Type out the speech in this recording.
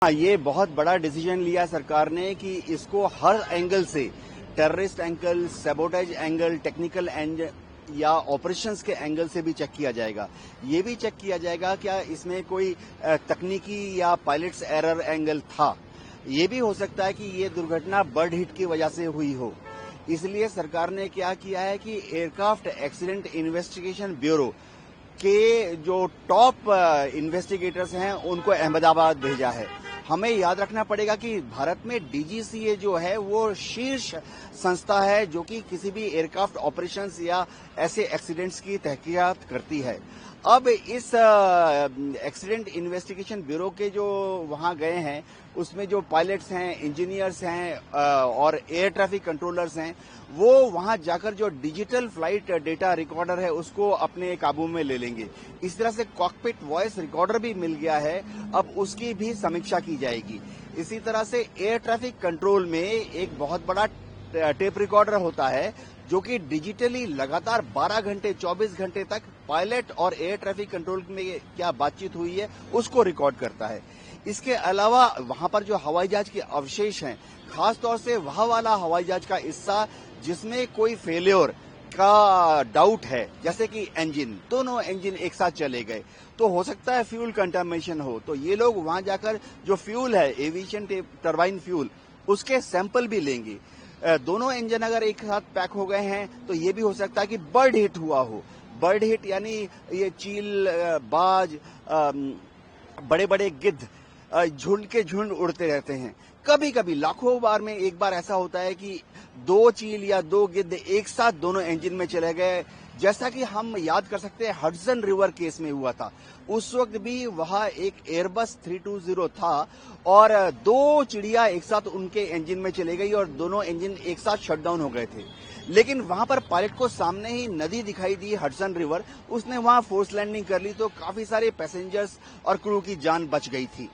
ये बहुत बड़ा डिसीजन लिया सरकार ने कि इसको हर एंगल से, terrorist angle, sabotage angle, technical angle या ऑपरेशंस के एंगल से भी चेक किया जाएगा। ये भी चेक किया जाएगा क्या इसमें कोई तकनीकी या पायलट्स एरर एंगल था। ये भी हो सकता है कि ये दुर्घटना बर्ड हिट की वजह से हुई हो। इसलिए सरकार ने क्या किया है कि एयरक्राफ्ट एक्सीडेंट इन्वेस्टिगेशन ब्यूरो के जो टॉप इन्वेस्टिगेटर्स हैं उनको अहमदाबाद भेजा है। हमें याद रखना पड़ेगा कि भारत में डीजीसीए जो है वो शीर्ष संस्था है जो कि किसी भी एयरक्राफ्ट ऑपरेशंस या ऐसे एक्सीडेंट्स की तहकीकात करती है। अब इस एक्सीडेंट इन्वेस्टिगेशन ब्यूरो के जो वहां गए हैं उसमें जो पायलट्स हैं, इंजीनियर्स हैं और एयर ट्रैफिक कंट्रोलर्स हैं, वो वहां जाकर जो डिजिटल फ्लाइट डेटा रिकॉर्डर है उसको अपने काबू में ले लेंगे। इस तरह से कॉकपिट वॉइस रिकॉर्डर भी मिल गया है, अब उसकी भी समीक्षा की जाएगी। इसी तरह से एयर ट्रैफिक कंट्रोल में एक बहुत बड़ा टेप रिकॉर्डर होता है जो कि डिजिटली लगातार 12 घंटे 24 घंटे तक पायलट और एयर ट्रैफिक कंट्रोल में क्या बातचीत हुई है उसको रिकॉर्ड करता है। इसके अलावा वहां पर जो हवाई जहाज के अवशेष हैं, खासतौर से वह वाला हवाई जहाज का हिस्सा जिसमें कोई फेलियर का डाउट है, जैसे कि इंजन, दोनों इंजन एक साथ चले गए तो हो सकता है फ्यूल कंटामिनेशन हो, तो ये लोग वहां जाकर जो फ्यूल है, एविएशन टरबाइन फ्यूल, उसके सैंपल भी लेंगे। दोनों इंजन अगर एक साथ पैक हो गए हैं तो ये भी हो सकता है कि बर्ड हिट हुआ हो। बर्ड हिट यानी ये चील, बाज, बड़े बड़े गिद्ध झुंड के झुंड उड़ते रहते हैं। कभी कभी लाखों बार में एक बार ऐसा होता है कि 2 चील या 2 गिद्ध एक साथ दोनों इंजन में चले गए, जैसा कि हम याद कर सकते हैं हडसन रिवर केस में हुआ था। उस वक्त भी वहां एक एयरबस 320 था और 2 चिड़िया एक साथ उनके इंजन में चले गई और दोनों इंजन एक साथ शटडाउन हो गए थे। लेकिन वहां पर पायलट को सामने ही नदी दिखाई दी, हडसन रिवर, उसने वहां फोर्स लैंडिंग कर ली तो काफी सारे पैसेंजर्स और क्रू की जान बच गई थी।